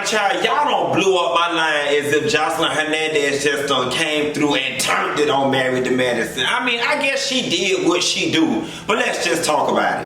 child, y'all don't blew up my line as if Joseline Hernandez just came through and turned it on Married to Medicine. I mean, I guess she did what she do, but let's just talk about it.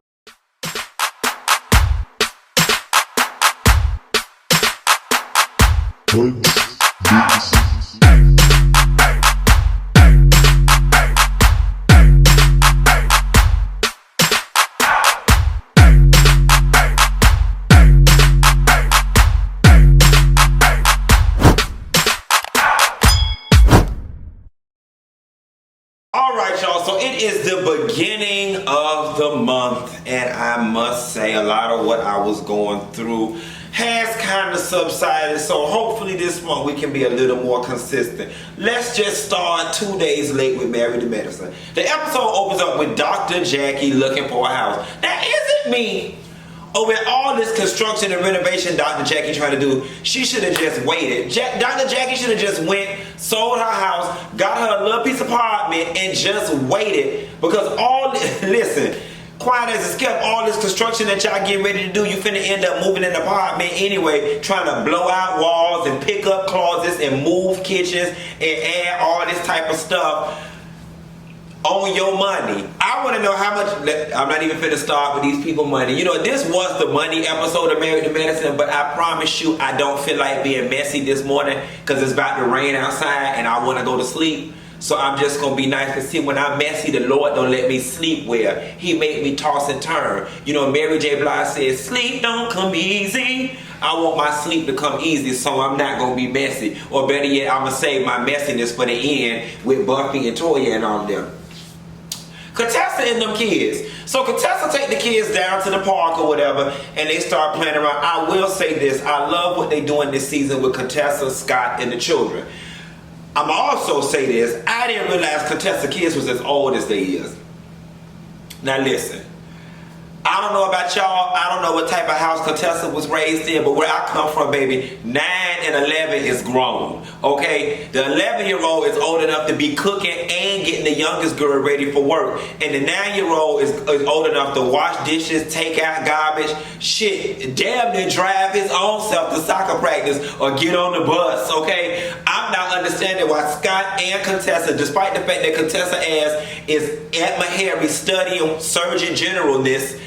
Alright y'all, so it is the beginning of the month, and I must say a lot of what I was going through has kind of subsided, so hopefully this month we can be a little more consistent. Let's just start 2 days late with Married to Medicine. The episode opens up with Dr. Jackie looking for a house. Now, isn't me, with all this construction and renovation Dr. Jackie trying to do, she should have just waited. Dr. Jackie should have just went, sold her house, got her a little piece of apartment, and just waited. Because listen, quiet as it's kept, all this construction that y'all getting ready to do, you finna end up moving an apartment anyway, trying to blow out walls and pick up closets and move kitchens and add all this type of stuff on your money. I want to know how much. I'm not even finna start with these people money. You know, this was the money episode of Married to Medicine, but I promise you I don't feel like being messy this morning because it's about to rain outside and I want to go to sleep. So I'm just going to be nice to see when I'm messy, the Lord don't let me sleep well. He made me toss and turn. You know, Mary J. Blige says, sleep don't come easy. I want my sleep to come easy, so I'm not going to be messy. Or better yet, I'm going to save my messiness for the end with Buffy and Toya and all of them. Contessa and them kids. So Contessa take the kids down to the park or whatever, and they start playing around. I will say this. I love what they doing this season with Contessa, Scott, and the children. I'm also say this. I didn't realize Contessa kids was as old as they is. Now listen. I don't know about y'all. I don't know what type of house Contessa was raised in, but where I come from, baby, 9 and 11 is grown, okay? The 11-year-old is old enough to be cooking and getting the youngest girl ready for work. And the 9-year-old is old enough to wash dishes, take out garbage, shit, damn near drive his own self to soccer practice or get on the bus, okay? I'm not understanding why Scott and Contessa, despite the fact that Contessa ass is at Meharry studying Surgeon Generalness,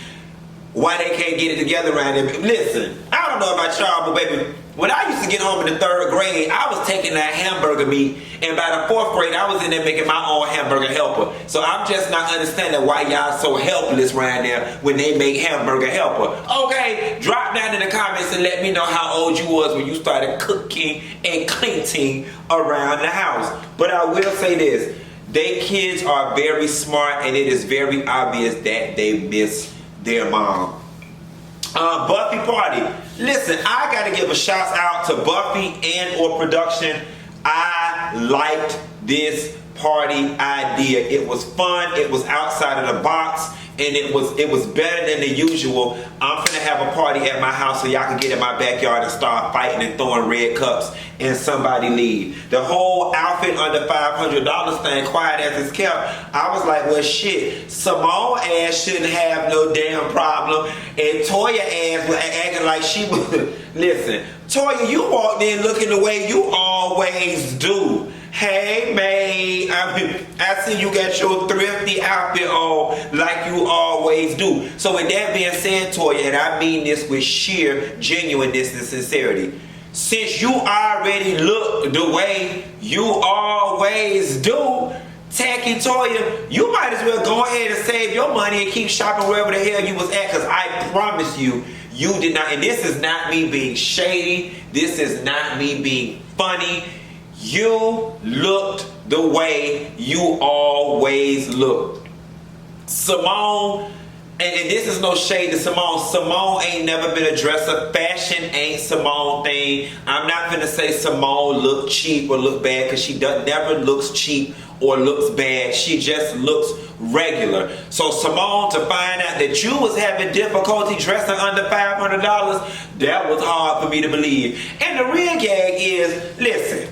why they can't get it together around there. Listen, I don't know about y'all, but baby, when I used to get home in the 3rd grade, I was taking that hamburger meat, and by the 4th grade, I was in there making my own hamburger helper. So I'm just not understanding why y'all so helpless around there when they make hamburger helper. Okay, drop down in the comments and let me know how old you was when you started cooking and cleaning around the house. But I will say this, they kids are very smart, and it is very obvious that they miss their mom. Buffy party. Listen, I gotta give a shout out to Buffy and or production. I liked this party idea. It was fun, it was outside of the box, and it was better than the usual. I'm finna have a party at my house so y'all can get in my backyard and start fighting and throwing red cups and somebody leave. The whole outfit under $500 thing, quiet as it's kept, I was like, well shit, Simone ass shouldn't have no damn problem, and Toya ass was acting like she was. Listen, Toya, you walked in looking the way you always do. Hey, maid, I see you got your thrifty outfit on like you always do. So with that being said, Toya, and I mean this with sheer genuineness and sincerity, since you already look the way you always do, Tacky Toya, you might as well go ahead and save your money and keep shopping wherever the hell you was at, because I promise you, you did not, and this is not me being shady, this is not me being funny, you looked the way you always looked. Simone, and this is no shade to Simone. Simone ain't never been a dresser. Fashion ain't Simone thing. I'm not gonna say Simone look cheap or look bad, because she never looks cheap or looks bad. She just looks regular. So Simone, to find out that you was having difficulty dressing under $500, that was hard for me to believe. And the real gag is, listen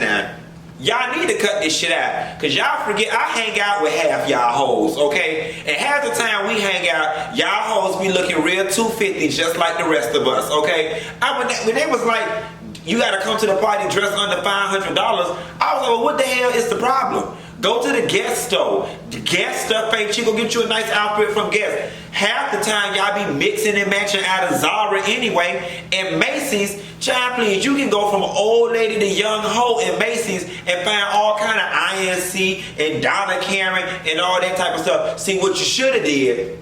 now. Y'all need to cut this shit out, because y'all forget I hang out with half y'all hoes, okay? And half the time we hang out, y'all hoes be looking real 250 just like the rest of us, okay? When they was like, you gotta come to the party dressed under $500, I was like, well, what the hell is the problem? Go to the Guess store. The Guess stuff ain't cheap. Go get you a nice outfit from Guess. Half the time y'all be mixing and matching out of Zara anyway. And Macy's, child, please, you can go from old lady to young hoe in Macy's and find all kind of INC and Donna Karen and all that type of stuff. See, what you should have did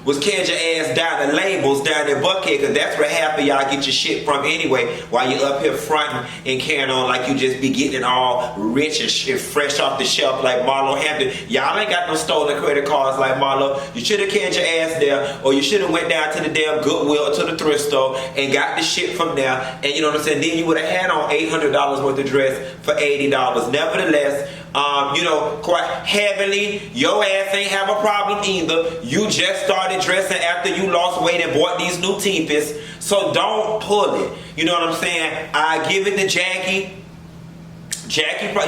was catch your ass down the labels down in Buckhead, because that's where half of y'all get your shit from anyway, while you up here fronting and carrying on like you just be getting all rich and fresh off the shelf like Marlo Hampton. Y'all ain't got no stolen credit cards like Marlo. You should have catch your ass there, or you should have went down to the damn Goodwill or to the thrift store and got the shit from there, and you know what I'm saying, then you would have had on $800 worth of dress for $80. Nevertheless, you know, quite heavily, your ass ain't have a problem either. You just started dressing after you lost weight and bought these new teepees, so don't pull it. You know what I'm saying? I give it to Jackie.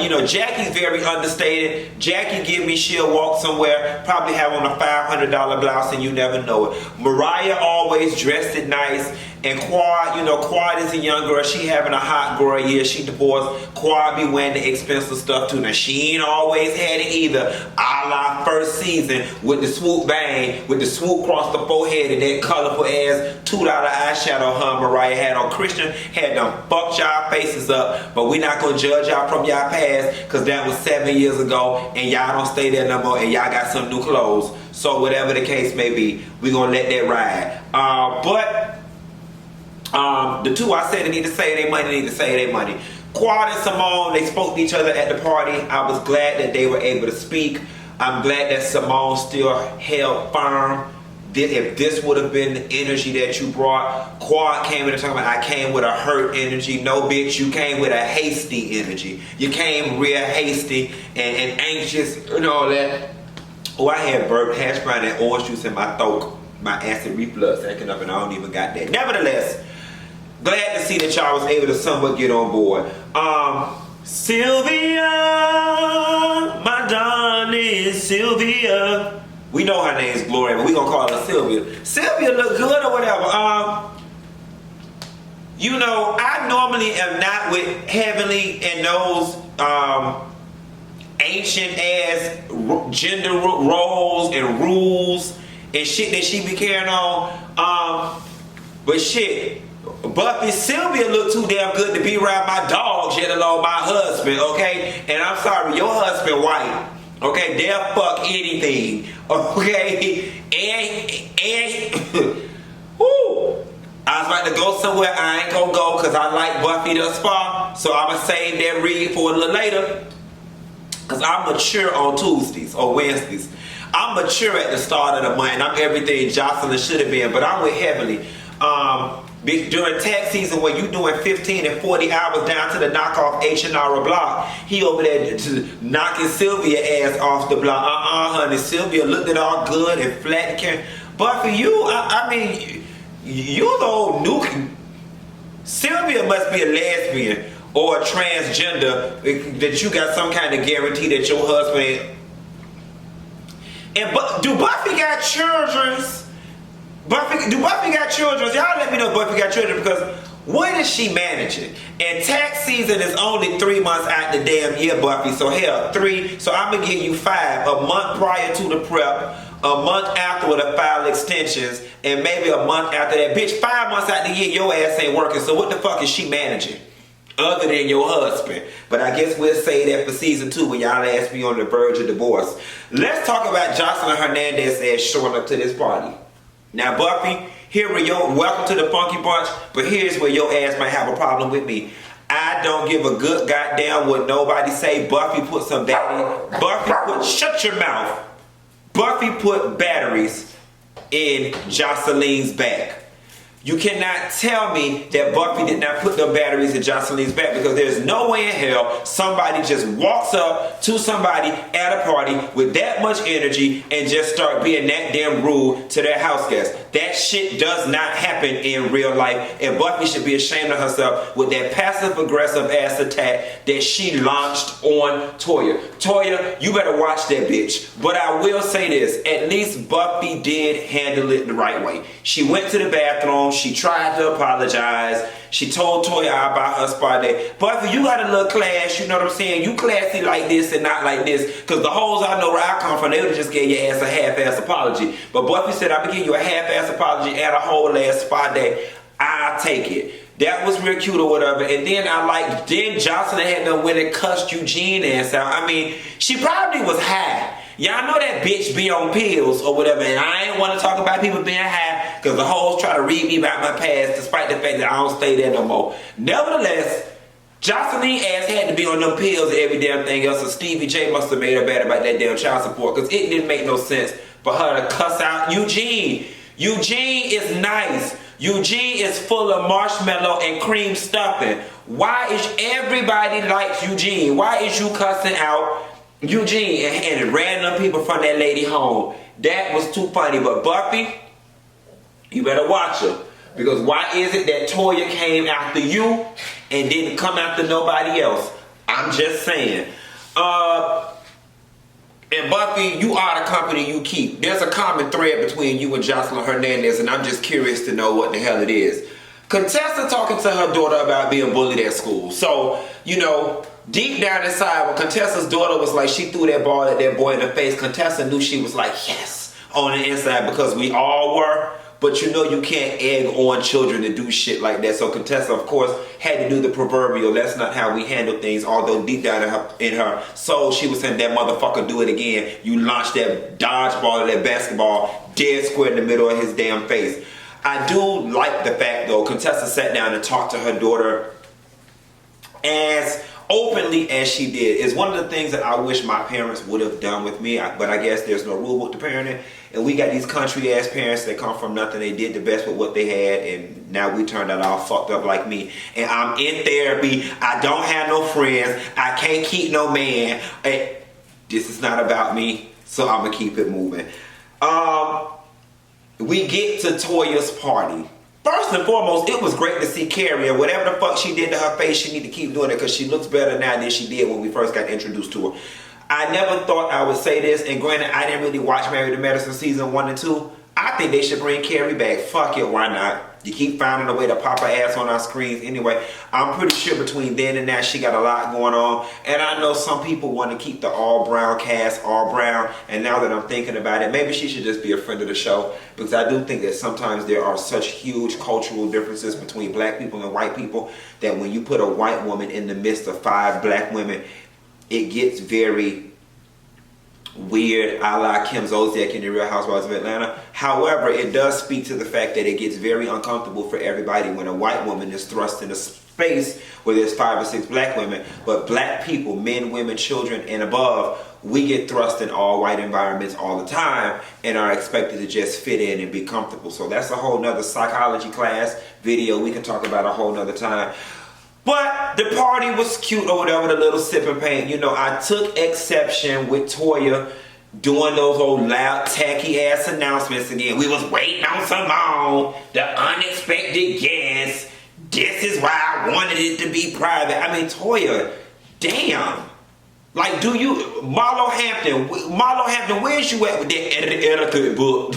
You know, Jackie's very understated. Jackie give me she'll walk somewhere, probably have on a $500 blouse and you never know it. Mariah always dressed it nice. And Quad, you know, Quad is a young girl. She having a hot girl year. She divorced. Quad be wearing the expensive stuff too. Now, she ain't always had it either. A la first season with the swoop bang, with the swoop across the forehead and that colorful ass $2 eyeshadow Mariah had on. Christian had them fucked y'all faces up. But we not going to judge y'all from y'all past, because that was 7 years ago and y'all don't stay there no more and y'all got some new clothes. So whatever the case may be, we going to let that ride. The two I said they need to save their money, Quad and Simone, they spoke to each other at the party. I was glad that they were able to speak. I'm glad that Simone still held firm. If this would have been the energy that you brought, Quad came in and talking about, I came with a hurt energy. No, bitch, you came with a hasty energy. You came real hasty and anxious and all that. Oh, I had burp, hash brown, and orange juice in my throat. My acid reflux acting up and I don't even got that. Nevertheless, glad to see that y'all was able to somewhat get on board. Sylvia, my darling Sylvia. We know her name's Gloria, but we gonna call her Sylvia. Sylvia look good or whatever. You know, I normally am not with Heavenly and those ancient ass gender roles and rules and shit that she be carrying on. But shit, Buffy, Sylvia look too damn good to be around my dogs, yet alone my husband, okay? And I'm sorry, your husband white, okay? They'll fuck anything, okay? And whoo, I was about to go somewhere, I ain't gonna go because I like Buffy thus far, so I'ma save that read for a little later, because I'm mature on Tuesdays or Wednesdays. I'm mature at the start of the month, and I'm everything Jocelyn should have been, but I'm with Heavenly. During tax season when you doing 15 and 40 hours down to the knockoff H&R block, he over there knocking Sylvia ass off the block. Honey, Sylvia looked it all good and flat. Buffy, I mean, you the old nuke. Sylvia must be a lesbian or a transgender, that you got some kind of guarantee that your husband. And do Buffy got children? Do Buffy got children? Y'all let me know if Buffy got children, because what is she managing? And tax season is only 3 months out the damn year, Buffy. So hell, 3. So I'm gonna give you 5. A month prior to the prep, a month after with the file extensions, and maybe a month after that. Bitch, 5 months out the year, your ass ain't working. So what the fuck is she managing? Other than your husband. But I guess we'll say that for season 2 when y'all ask me on the verge of divorce. Let's talk about Joseline Hernandez as showing up to this party. Now, Buffy, welcome to the Funky Bunch, but here's where your ass might have a problem with me. I don't give a good goddamn what nobody say. Buffy put some batteries. Shut your mouth. Buffy put batteries in Joceline's back. You cannot tell me that Buffy did not put the batteries in Joceline's back, because there's no way in hell somebody just walks up to somebody at a party with that much energy and just start being that damn rude to their house guests. That shit does not happen in real life, and Buffy should be ashamed of herself with that passive-aggressive ass attack that she launched on Toya. Toya, you better watch that bitch. But I will say this, at least Buffy did handle it the right way. She went to the bathroom, she tried to apologize, she told Toya about her spa day. Buffy, you got a little class, you know what I'm saying? You classy like this and not like this, because the hoes I know where I come from, they would just give your ass a half-ass apology. But Buffy said, I'm gonna give you a half-ass apology and a whole ass spa day. I'll take it. That was real cute or whatever. And then then Jocelyn had done when it cussed Eugene ass out. I mean, she probably was high. Y'all know that bitch be on pills or whatever, and I ain't want to talk about people being high because the hoes try to read me about my past despite the fact that I don't stay there no more. Nevertheless, Jocelyn ass had to be on them pills and every damn thing else, so Stevie J must have made her bad about that damn child support because it didn't make no sense for her to cuss out Eugene. Eugene is nice. Eugene is full of marshmallow and cream stuffing. Why is everybody likes Eugene? Why is you cussing out Eugene and random people from that lady home? That was too funny. But Buffy, you better watch her. Because why is it that Toya came after you and didn't come after nobody else? I'm just saying. And Buffy, you are the company you keep. There's a common thread between you and Joseline Hernandez, and I'm just curious to know what the hell it is. Contessa talking to her daughter about being bullied at school. So, you know, deep down inside, when Contessa's daughter was like, she threw that ball at that boy in the face, Contessa knew she was like, yes, on the inside, because we all were. But you know you can't egg on children to do shit like that. So Contessa, of course, had to do the proverbial, that's not how we handle things. Although deep down in her soul, she was saying, that motherfucker do it again. You launched that dodgeball or that basketball dead square in the middle of his damn face. I do like the fact, though, Contessa sat down and talked to her daughter as openly as she did. It's one of the things that I wish my parents would have done with me, but I guess there's no rule book to parenting. And we got these country ass parents that come from nothing. They did the best with what they had, and now we turned out all fucked up like me. And I'm in therapy. I don't have no friends. I can't keep no man. Hey, this is not about me, so I'm gonna keep it moving. We get to Toya's party. First and foremost, it was great to see Carrie, and whatever the fuck she did to her face, she need to keep doing it because she looks better now than she did when we first got introduced to her. I never thought I would say this, and granted, I didn't really watch Married to Medicine season 1 and 2. I think they should bring Carrie back. Fuck it, why not? You keep finding a way to pop her ass on our screens. Anyway, I'm pretty sure between then and now she got a lot going on. And I know some people want to keep the all-brown cast all-brown. And now that I'm thinking about it, maybe she should just be a friend of the show. Because I do think that sometimes there are such huge cultural differences between black people and white people that when you put a white woman in the midst of 5 black women, it gets very weird, a la Kim Zolciak in the Real Housewives of Atlanta. However, it does speak to the fact that it gets very uncomfortable for everybody when a white woman is thrust in a space where there's 5 or 6 black women. But black people, men, women, children, and above, we get thrust in all white environments all the time and are expected to just fit in and be comfortable. So that's a whole nother psychology class video we can talk about a whole nother time. But the party was cute or whatever, the little sip and paint. You know, I took exception with Toya doing those old loud, tacky ass announcements again. We was waiting on Simone, the unexpected guest. This is why I wanted it to be private. I mean, Toya, damn. Like, do you, Marlo Hampton, where's you at with that etiquette book?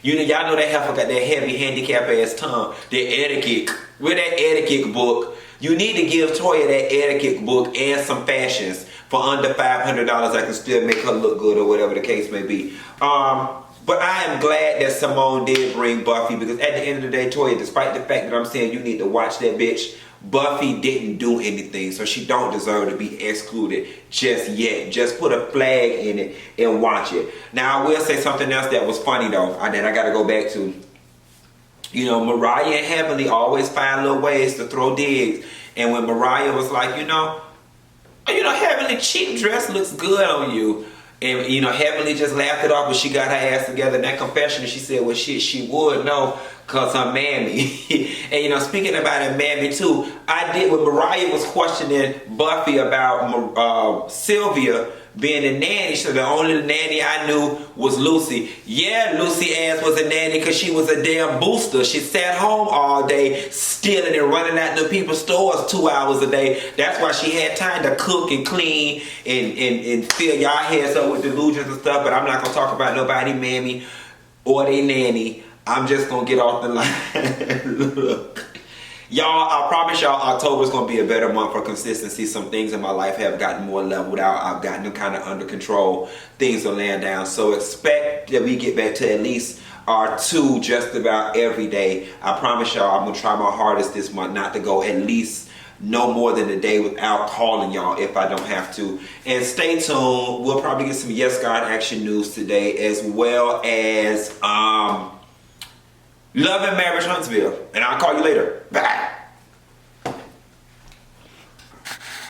You know, y'all know that heifer got that heavy handicap ass tongue. That etiquette, with that etiquette book. You need to give Toya that etiquette book and some fashions for under $500. I can still make her look good or whatever the case may be. But I am glad that Simone did bring Buffy because at the end of the day, Toya, despite the fact that I'm saying you need to watch that bitch, Buffy didn't do anything, so she don't deserve to be excluded just yet. Just put a flag in it and watch it. Now, I will say something else that was funny though, that I got to go back to. You know, Mariah and Heavenly always find little ways to throw digs. And when Mariah was like, you know, Heavenly, cheap dress looks good on you. And, you know, Heavenly just laughed it off when she got her ass together in that confession. And she said, well, shit, she would know because her mammy. And, you know, speaking about her mammy, too, I did when Mariah was questioning Buffy about Sylvia being a nanny. So the only nanny I knew was Lucy. Yeah, Lucy ass was a nanny because she was a damn booster. She sat home all day stealing and running out to people's stores 2 hours a day. That's why she had time to cook and clean and fill y'all heads up with delusions and stuff. But I'm not gonna talk about nobody mammy or they nanny. I'm just gonna get off the line. Look, y'all, I promise y'all October's gonna be a better month for consistency. Some things in my life have gotten more leveled out. I've gotten them kind of under control. Things are laying down. So expect that we get back to at least our 2 just about every day. I promise y'all I'm gonna try my hardest this month not to go at least no more than a day without calling y'all if I don't have to. And stay tuned. We'll probably get some Yes God Action news today, as well as Love and Marriage Huntsville. And I'll call you later. Bye.